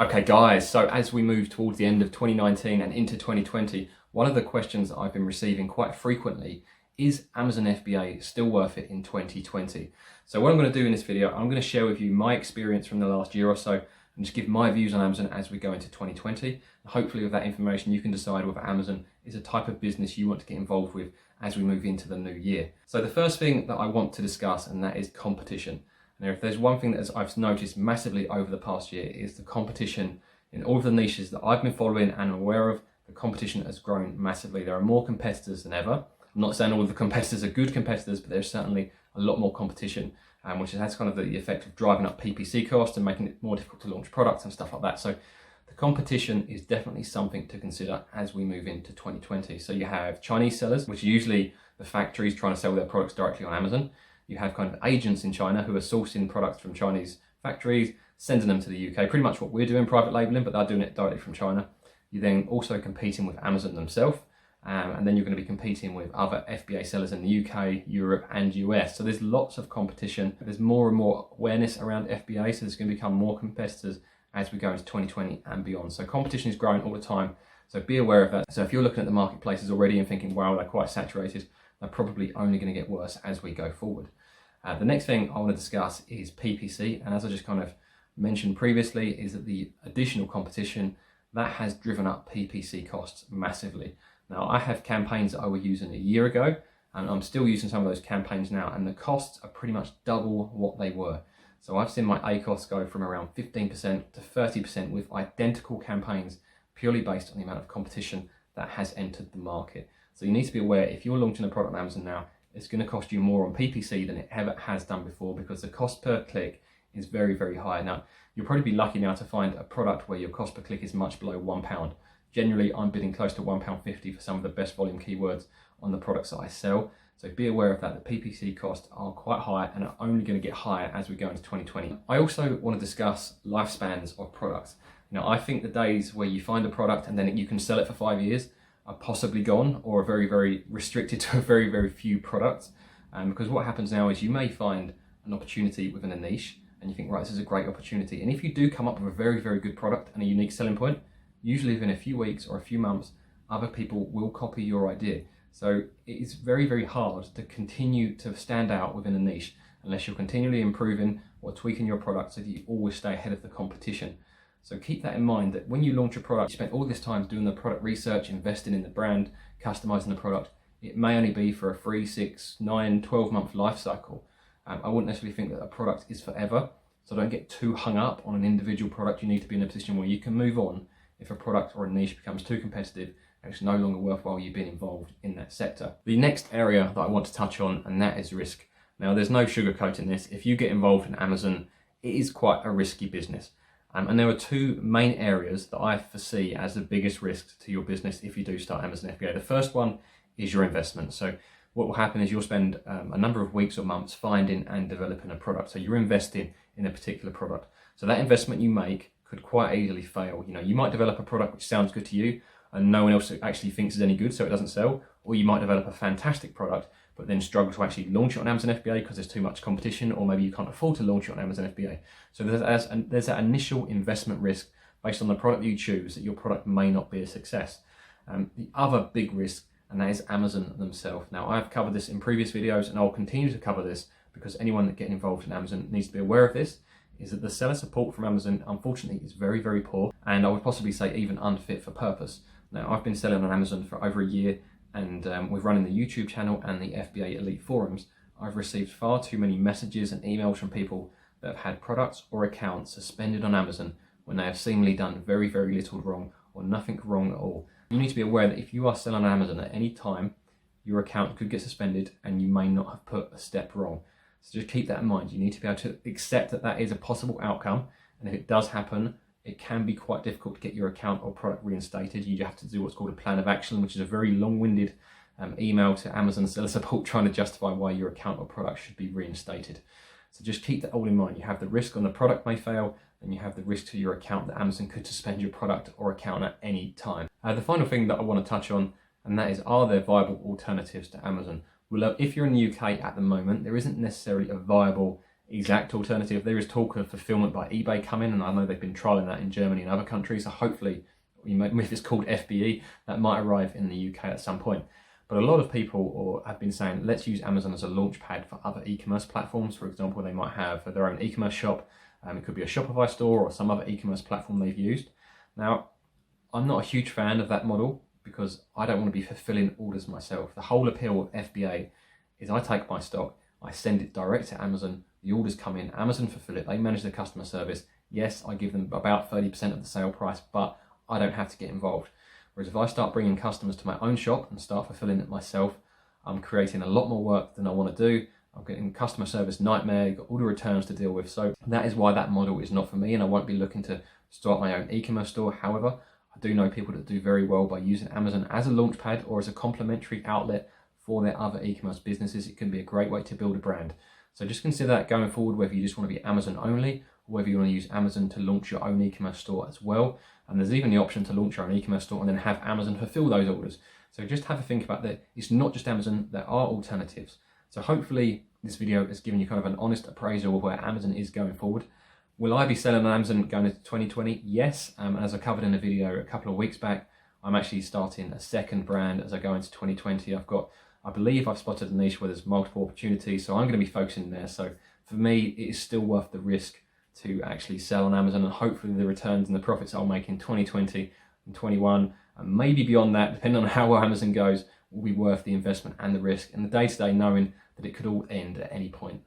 Okay guys, so as we move towards the end of 2019 and into 2020, one of the questions that I've been receiving quite frequently is Amazon FBA still worth it in 2020? So what I'm going to do in this video, I'm going to share with you my experience from the last year or so and just give my views on Amazon as we go into 2020. Hopefully with that information you can decide whether Amazon is a type of business you want to get involved with as we move into the new year. So the first thing that I want to discuss, and that is competition. Now, if there's one thing that I've noticed massively over the past year, is the competition in all of the niches that I've been following and aware of. The competition has grown massively. There are more competitors than ever. I'm not saying all of the competitors are good competitors, but there's certainly a lot more competition, which has kind of the effect of driving up PPC costs and making it more difficult to launch products and stuff like that. So the competition is definitely something to consider as we move into 2020. So you have Chinese sellers, which are usually the factories trying to sell their products directly on Amazon. You have kind of agents in China who are sourcing products from Chinese factories, sending them to the UK, pretty much what we're doing, private labeling, but they're doing it directly from China. You're then also competing with Amazon themselves, and then you're going to be competing with other FBA sellers in the UK, Europe and US. So there's lots of competition. There's more and more awareness around FBA, so there's going to become more competitors as we go into 2020 and beyond. So competition is growing all the time, so be aware of that. So if you're looking at the marketplaces already and thinking, wow, they're quite saturated, they're probably only going to get worse as we go forward. The next thing I want to discuss is PPC, and as I just kind of mentioned previously, is that the additional competition that has driven up PPC costs massively. Now, I have campaigns that I was using a year ago, and I'm still using some of those campaigns now, and the costs are pretty much double what they were. So I've seen my ACoS go from around 15% to 30% with identical campaigns, purely based on the amount of competition that has entered the market. So you need to be aware, if you're launching a product on Amazon now, it's going to cost you more on PPC than it ever has done before, because the cost per click is very, very high. Now, you'll probably be lucky now to find a product where your cost per click is much below £1. Generally, I'm bidding close to £1.50 for some of the best volume keywords on the products that I sell. So be aware of that. The PPC costs are quite high and are only going to get higher as we go into 2020. I also want to discuss lifespans of products. Now, I think the days where you find a product and then you can sell it for 5 years are possibly gone, or are very, very restricted to a very, very few products. Because what happens now is you may find an opportunity within a niche and you think, right, this is a great opportunity. And if you do come up with a very, very good product and a unique selling point, usually within a few weeks or a few months, other people will copy your idea. So it's very, very hard to continue to stand out within a niche unless you're continually improving or tweaking your product so that you always stay ahead of the competition. So keep that in mind, that when you launch a product, you spend all this time doing the product research, investing in the brand, customizing the product. It may only be for a 3, 6, 9, 12 month life cycle. I wouldn't necessarily think that a product is forever. So don't get too hung up on an individual product. You need to be in a position where you can move on if a product or a niche becomes too competitive and it's no longer worthwhile you being involved in that sector. The next area that I want to touch on, and that is risk. Now, there's no sugarcoating this. If you get involved in Amazon, it is quite a risky business. And there are two main areas that I foresee as the biggest risks to your business if you do start Amazon FBA. The first one is your investment. So what will happen is you'll spend a number of weeks or months finding and developing a product. So you're investing in a particular product. So that investment you make could quite easily fail. You know, you might develop a product which sounds good to you and no one else actually thinks is any good, so it doesn't sell. Or you might develop a fantastic product but then struggle to actually launch it on Amazon FBA because there's too much competition, or maybe you can't afford to launch it on Amazon FBA. So there's that initial investment risk based on the product you choose that your product may not be a success. The other big risk, and that is Amazon themselves. Now, I've covered this in previous videos and I'll continue to cover this because anyone that getting involved in Amazon needs to be aware of this, is that the seller support from Amazon, unfortunately, is very, very poor, and I would possibly say even unfit for purpose. Now, I've been selling on Amazon for over a year, and with running the YouTube channel and the FBA Elite forums, I've received far too many messages and emails from people that have had products or accounts suspended on Amazon when they have seemingly done very, very little wrong or nothing wrong at all. You need to be aware that if you are selling on Amazon at any time, your account could get suspended and you may not have put a step wrong. So just keep that in mind. You need to be able to accept that that is a possible outcome, and if it does happen, it can be quite difficult to get your account or product reinstated. You have to do what's called a plan of action, which is a very long-winded email to Amazon seller support trying to justify why your account or product should be reinstated. So just keep that all in mind. You have the risk on the product may fail, and you have the risk to your account that Amazon could suspend your product or account at any time. The final thing that I want to touch on, and that is, are there viable alternatives to Amazon? Well, if you're in the UK at the moment, there isn't necessarily a viable exact alternative. There is talk of fulfillment by eBay coming, and I know they've been trialing that in Germany and other countries, so hopefully, if it's called FBA, that might arrive in the UK at some point. But a lot of people have been saying, let's use Amazon as a launch pad for other e-commerce platforms. For example, they might have their own e-commerce shop. It could be a Shopify store or some other e-commerce platform they've used. Now, I'm not a huge fan of that model because I don't want to be fulfilling orders myself. The whole appeal of FBA is I take my stock, I send it direct to Amazon, the orders come in, Amazon fulfill it, they manage the customer service. Yes, I give them about 30% of the sale price, but I don't have to get involved. Whereas if I start bringing customers to my own shop and start fulfilling it myself, I'm creating a lot more work than I want to do. I'm getting customer service nightmare, you've got all the returns to deal with. So that is why that model is not for me, and I won't be looking to start my own e-commerce store. However, I do know people that do very well by using Amazon as a launchpad or as a complementary outlet for their other e-commerce businesses. It can be a great way to build a brand. So just consider that going forward, whether you just want to be Amazon only, or whether you want to use Amazon to launch your own e-commerce store as well. And there's even the option to launch your own e-commerce store and then have Amazon fulfill those orders. So just have a think about that. It's not just Amazon, there are alternatives. So hopefully this video has given you kind of an honest appraisal of where Amazon is going forward. Will I be selling on Amazon going into 2020? Yes. As I covered in a video a couple of weeks back, I'm actually starting a second brand as I go into 2020. I believe I've spotted a niche where there's multiple opportunities, so I'm going to be focusing there. So for me, it is still worth the risk to actually sell on Amazon, and hopefully the returns and the profits I'll make in 2020 and 21, and maybe beyond that, depending on how well Amazon goes, will be worth the investment and the risk, and the day-to-day knowing that it could all end at any point.